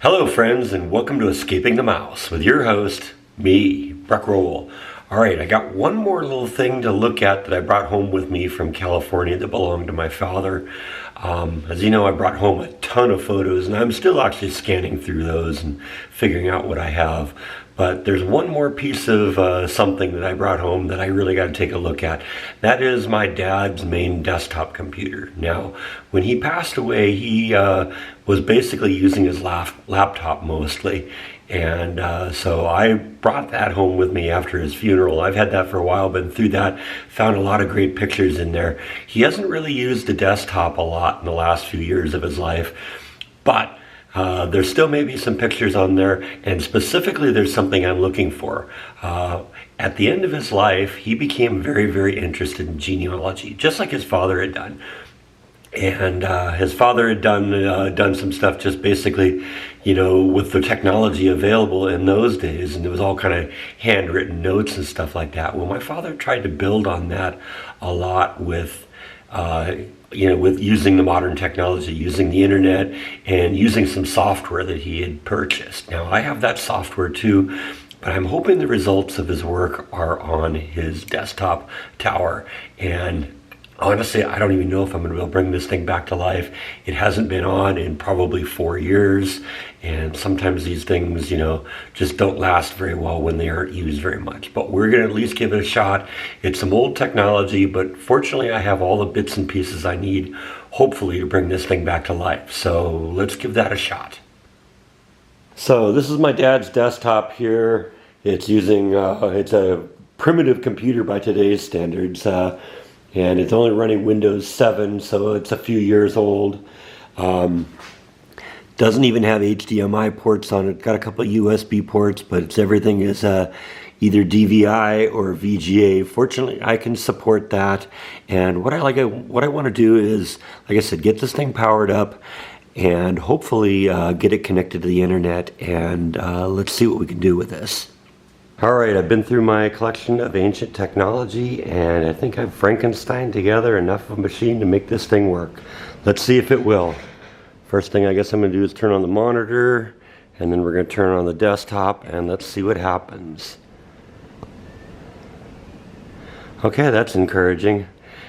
Hello friends, and welcome to Escaping the Mouse with your host, me, Breck Roll. Alright, I got one more little thing to look at that I brought home with me from California that belonged to my father. As you know, I brought home a ton of photos, and I'm still actually scanning through those and figuring out what I have. But there's one more piece of something that I brought home that I really got to take a look at. That is my dad's main desktop computer. Now, when he passed away, he was basically using his laptop mostly. And so I brought that home with me after his funeral. I've had that for a while, been through that, found a lot of great pictures in there. He hasn't really used the desktop a lot in the last few years of his life, but there's still maybe some pictures on there, and specifically there's something I'm looking for. At the end of his life, he became very, very interested in genealogy, just like his father had done. And his father had done some stuff just basically, you know, with the technology available in those days, and it was all kind of handwritten notes and stuff like that. Well, my father tried to build on that a lot with, with using the modern technology, using the internet, and using some software that he had purchased. Now, I have that software too, but I'm hoping the results of his work are on his desktop tower. And honestly, I don't even know if I'm going to be able to bring this thing back to life. It hasn't been on in probably 4 years, and sometimes these things, you know, just don't last very well when they aren't used very much. But we're going to at least give it a shot. It's some old technology, but fortunately I have all the bits and pieces I need, hopefully, to bring this thing back to life. So let's give that a shot. So this is my dad's desktop here. It's using, it's a primitive computer by today's standards. And it's only running Windows 7, so it's a few years old. Doesn't even have HDMI ports on it. Got a couple of USB ports, but everything is either DVI or VGA. Fortunately, I can support that. And what I want to do is, like I said, get this thing powered up and hopefully get it connected to the internet. And let's see what we can do with this. Alright, I've been through my collection of ancient technology, and I think I've Frankensteined together enough of a machine to make this thing work. Let's see if it will. First thing I guess I'm going to do is turn on the monitor, and then we're going to turn on the desktop, and let's see what happens. Okay, that's encouraging.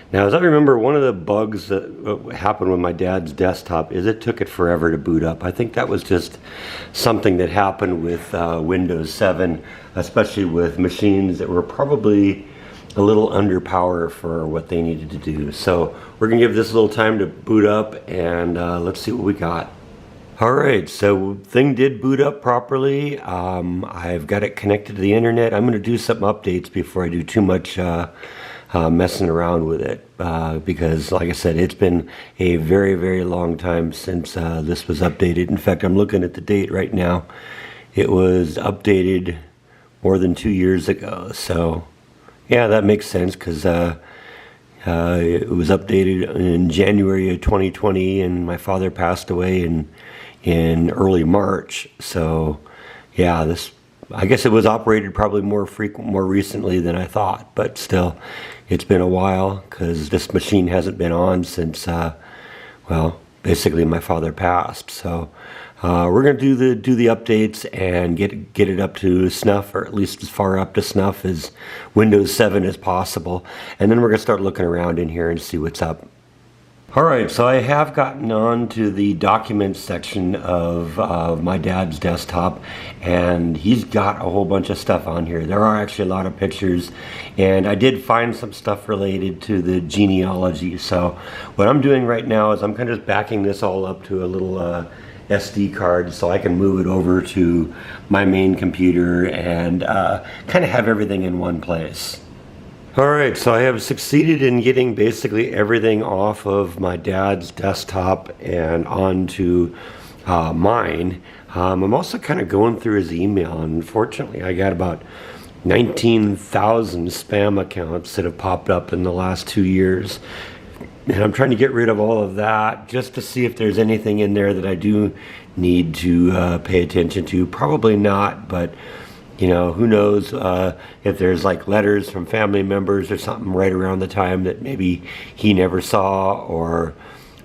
Now, as I remember, one of the bugs that happened with my dad's desktop is it took it forever to boot up. I think that was just something that happened with Windows 7, especially with machines that were probably a little under power for what they needed to do. So we're going to give this a little time to boot up, and let's see what we got. Alright, so thing did boot up properly. I've got it connected to the internet. I'm going to do some updates before I do too much messing around with it, because like I said, it's been a very, very long time since this was updated. In fact, I'm looking at the date right now. It was updated more than 2 years ago. So yeah, that makes sense, because it was updated in January of 2020, and my father passed away in early March. So yeah, I guess it was operated probably more recently than I thought, but still, it's been a while, because this machine hasn't been on since, well, basically my father passed. So we're going to do the updates and get it up to snuff, or at least as far up to snuff as Windows 7 as possible, and then we're going to start looking around in here and see what's up. Alright, so I have gotten on to the documents section of my dad's desktop, and he's got a whole bunch of stuff on here. There are actually a lot of pictures, and I did find some stuff related to the genealogy. So what I'm doing right now is I'm kind of just backing this all up to a little SD card so I can move it over to my main computer and kind of have everything in one place. Alright, so I have succeeded in getting basically everything off of my dad's desktop and onto mine. I'm also kind of going through his email, and unfortunately I got about 19,000 spam accounts that have popped up in the last 2 years. And I'm trying to get rid of all of that just to see if there's anything in there that I do need to pay attention to. Probably not, but you know, who knows if there's like letters from family members or something right around the time that maybe he never saw, or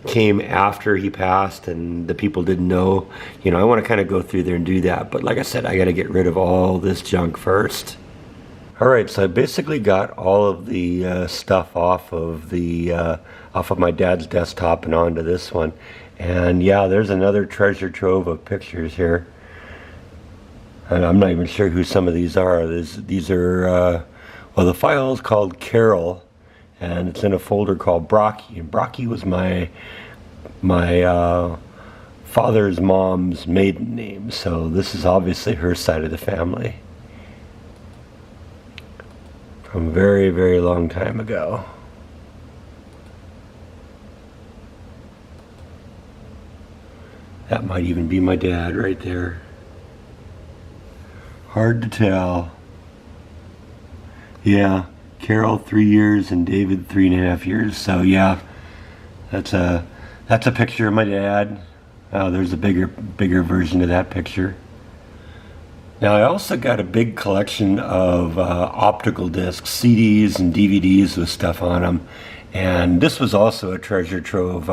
came after he passed and the people didn't know. I want to kind of go through there and do that. But like I said, I got to get rid of all this junk first. All right, so I basically got all of the stuff off of my dad's desktop and onto this one. And yeah, there's another treasure trove of pictures here. And I'm not even sure who some of these are. These are, well, the file is called Carol, and it's in a folder called Brocky. And Brocky was my father's mom's maiden name, so this is obviously her side of the family. From a very, very long time ago. That might even be my dad right there. Hard to tell. Yeah, Carol 3 years and David 3.5 years. So yeah, that's a picture of my dad. There's a bigger version of that picture. Now I also got a big collection of optical discs, CDs and DVDs with stuff on them, and this was also a treasure trove.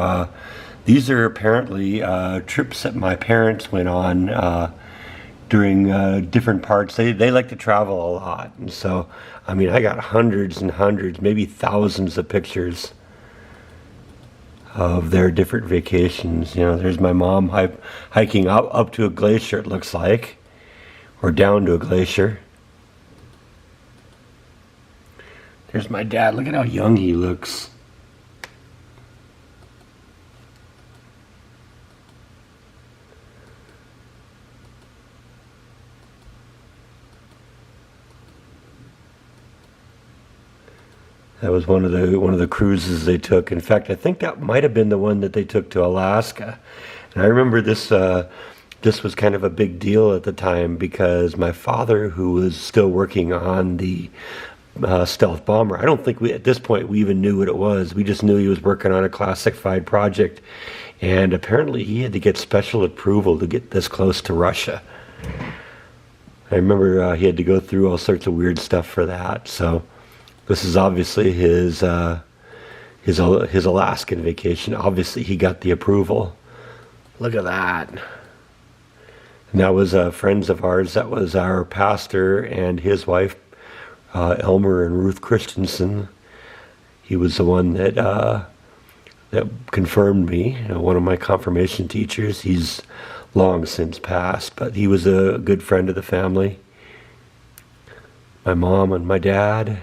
These are apparently trips that my parents went on during different parts. They like to travel a lot, and so I mean I got hundreds and hundreds, maybe thousands of pictures of their different vacations. There's my mom hiking up to a glacier, it looks like. Or down to a glacier. There's my dad. Look at how young he looks. That was one of the cruises they took. In fact, I think that might have been the one that they took to Alaska. And I remember this was kind of a big deal at the time because my father, who was still working on the stealth bomber, I don't think at this point we even knew what it was. We just knew he was working on a classified project, and apparently he had to get special approval to get this close to Russia. I remember he had to go through all sorts of weird stuff for that. So this is obviously his Alaskan vacation. Obviously he got the approval. Look at that. And that was friends of ours. That was our pastor and his wife, Elmer and Ruth Christensen. He was the one that confirmed me. One of my confirmation teachers. He's long since passed, but he was a good friend of the family. My mom and my dad.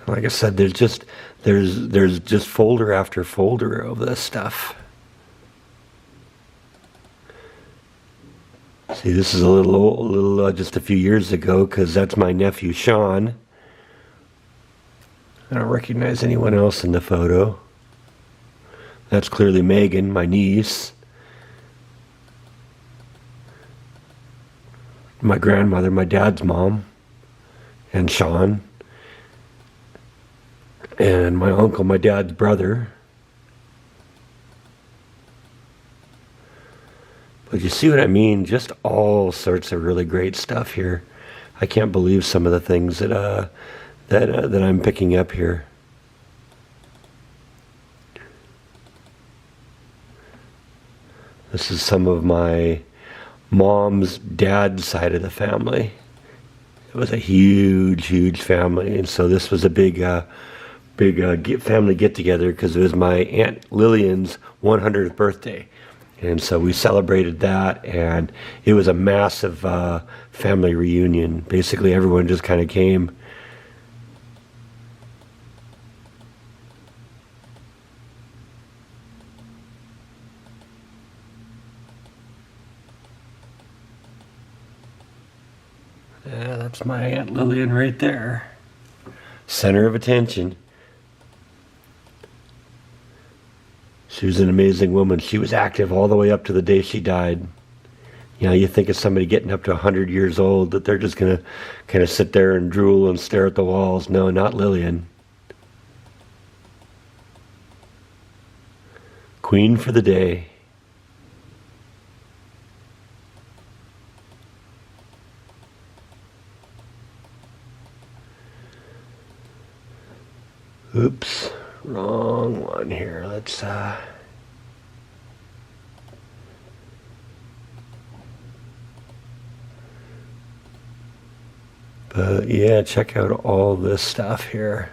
Like I said, there's just folder after folder of this stuff. See, this is a little just a few years ago, because that's my nephew Sean. I don't recognize anyone else in the photo. That's clearly Megan, my niece. My grandmother, my dad's mom, and Sean. And my uncle, my dad's brother. But you see what I mean? Just all sorts of really great stuff here. I can't believe some of the things that I'm picking up here. This is some of my mom's dad's side of the family. It was a huge family, and so this was a big family get-together because it was my Aunt Lillian's 100th birthday. And so we celebrated that, and it was a massive family reunion. Basically, everyone just kind of came. Yeah, that's my Aunt Lillian right there. Center of attention. She was an amazing woman. She was active all the way up to the day she died. You think of somebody getting up to 100 years old, that they're just going to kind of sit there and drool and stare at the walls. No, not Lillian. Queen for the day. Oops, wrong one here. Let's but yeah, check out all this stuff here.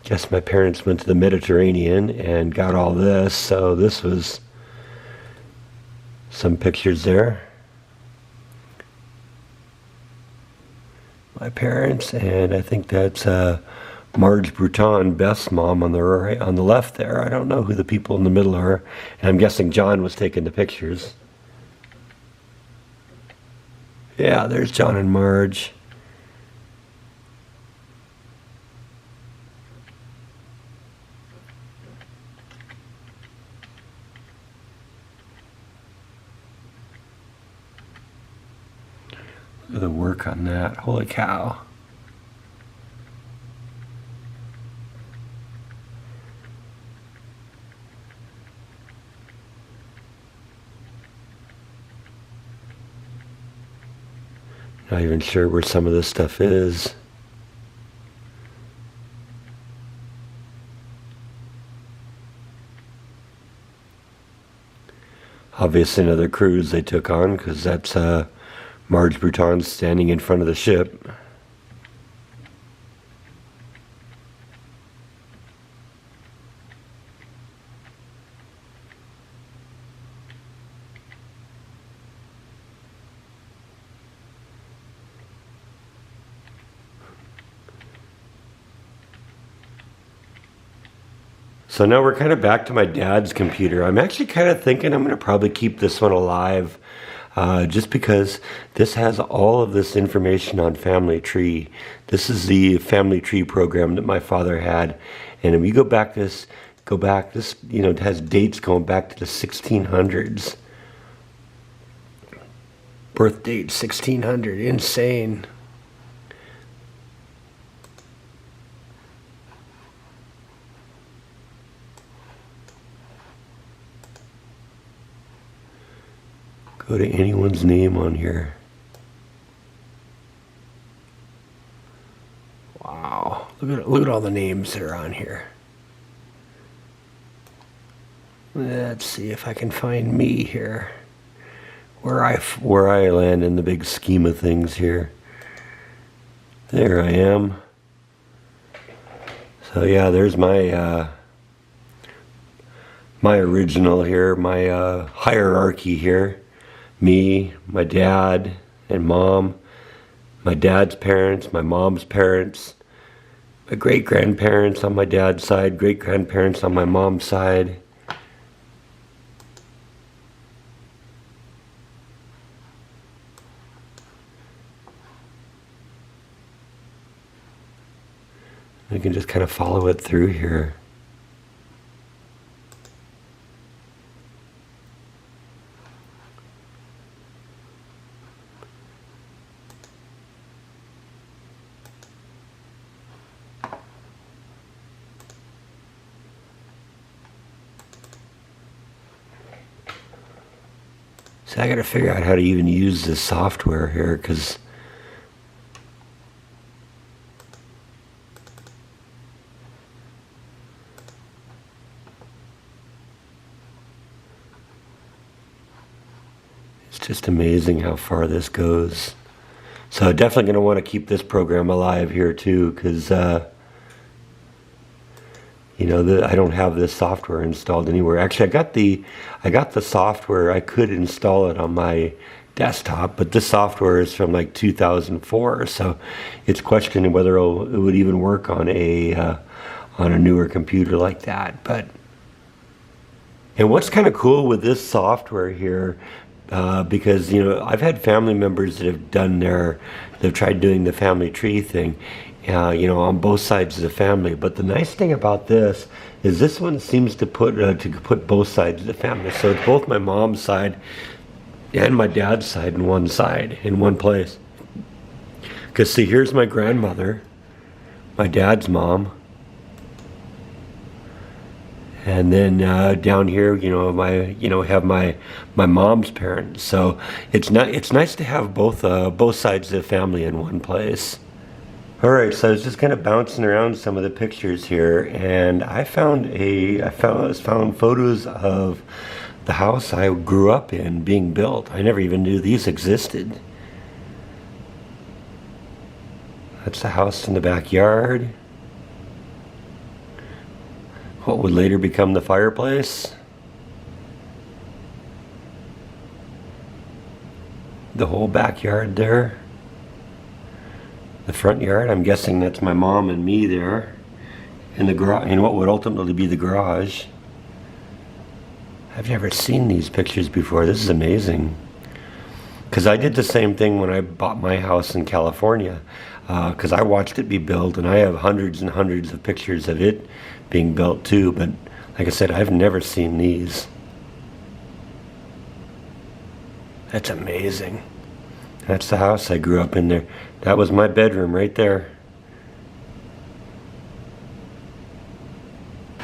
Guess my parents went to the Mediterranean and got all this, so this was some pictures there. My parents, and I think that's Marge Bruton, Beth's mom, on the right, on the left there. I don't know who the people in the middle are, and I'm guessing John was taking the pictures. Yeah, there's John and Marge. Look at the work on that. Holy cow. Not even sure where some of this stuff is. Obviously another cruise they took on, because that's Marge Bruton standing in front of the ship. So now we're kind of back to my dad's computer. I'm actually kind of thinking I'm going to probably keep this one alive, just because this has all of this information on Family Tree. This is the Family Tree program that my father had, and if you go back, this it has dates going back to the 1600s. Birth date 1600, insane. Go to anyone's name on here. Wow, look at all the names that are on here. Let's see if I can find me here. Where I land in the big scheme of things here. There I am. So yeah, there's my my original here, my hierarchy here. Me, my dad and mom, my dad's parents, my mom's parents, my great-grandparents on my dad's side, great-grandparents on my mom's side. We can just kind of follow it through here. So I got to figure out how to even use this software here, because it's just amazing how far this goes. So definitely going to want to keep this program alive here too, because I don't have this software installed anywhere. Actually, I got the software. I could install it on my desktop, but this software is from like 2004, so it's questioning whether it would even work on a newer computer like that. And what's kind of cool with this software here, because I've had family members that they've tried doing the family tree thing, on both sides of the family. But the nice thing about this is this one seems to put both sides of the family. So it's both my mom's side and my dad's side in one place. Because see, here's my grandmother, my dad's mom, and then down here, have my mom's parents. So it's nice to have both sides of the family in one place. All right, so I was just kind of bouncing around some of the pictures here, and I found photos of the house I grew up in being built. I never even knew these existed. That's the house in the backyard. What would later become the fireplace. The whole backyard there. The front yard, I'm guessing that's my mom and me there. In the garage, in what would ultimately be the garage. I've never seen these pictures before. This is amazing. Because I did the same thing when I bought my house in California. Because I watched it be built, and I have hundreds and hundreds of pictures of it being built too. But like I said, I've never seen these. That's amazing. That's the house I grew up in there. That was my bedroom right there.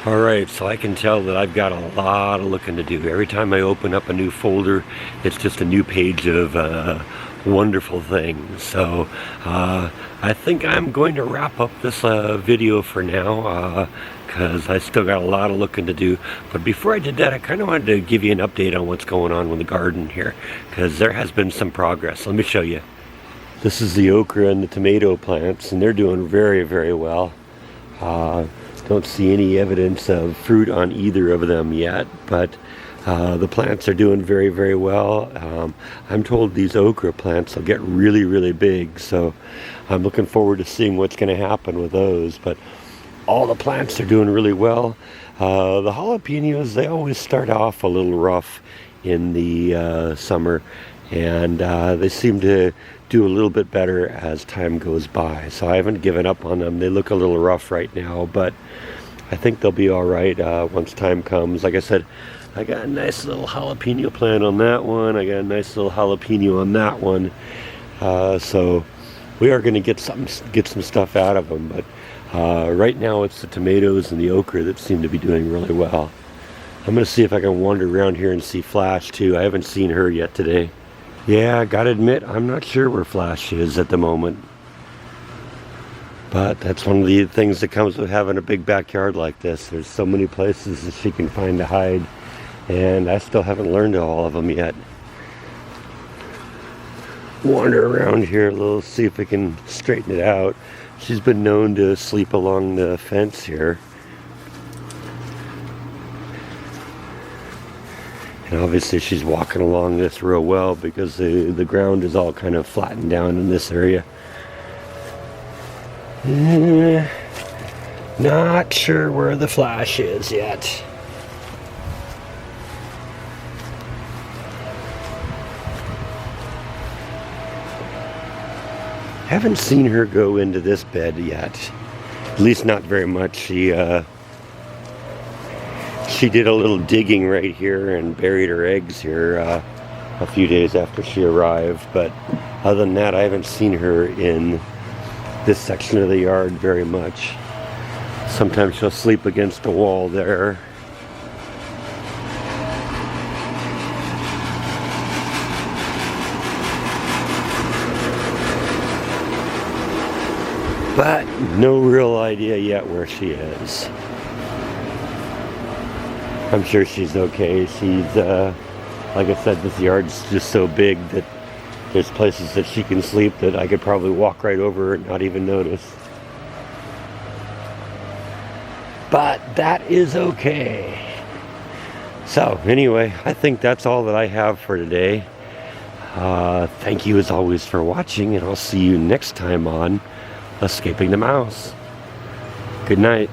Alright, so I can tell that I've got a lot of looking to do. Every time I open up a new folder, it's just a new page of wonderful things. So I think I'm going to wrap up this video for now, because I still got a lot of looking to do. But before I did that, I kind of wanted to give you an update on what's going on with the garden here, because there has been some progress. Let me show you. This is the okra and the tomato plants, and they're doing very, very well. Don't see any evidence of fruit on either of them yet, but the plants are doing very, very well. I'm told these okra plants will get really, really big, so I'm looking forward to seeing what's going to happen with those. But all the plants are doing really well. The jalapenos, they always start off a little rough in the summer, and they seem to do a little bit better as time goes by. So I haven't given up on them. They look a little rough right now, but I think they'll be all right once time comes. Like I said, I got a nice little jalapeno plant on that one. I got a nice little jalapeno on that one. So we are going to get some stuff out of them. But right now it's the tomatoes and the okra that seem to be doing really well. I'm going to see if I can wander around here and see Flash too. I haven't seen her yet today. Yeah, I gotta admit, I'm not sure where Flash is at the moment. But that's one of the things that comes with having a big backyard like this. There's so many places that she can find to hide, and I still haven't learned all of them yet. Wander around here a little, see if we can straighten it out. She's been known to sleep along the fence here. And obviously she's walking along this real well because the ground is all kind of flattened down in this area. Not sure where the Flash is yet. Haven't seen her go into this bed yet. At least not very much. She did a little digging right here and buried her eggs here a few days after she arrived. But other than that, I haven't seen her in this section of the yard very much. Sometimes she'll sleep against the wall there. But no real idea yet where she is. I'm sure she's okay. She's, like I said, this yard's just so big that there's places that she can sleep that I could probably walk right over her and not even notice. But that is okay. So anyway, I think that's all that I have for today. Thank you as always for watching, and I'll see you next time on Escaping the Mouse. Good night.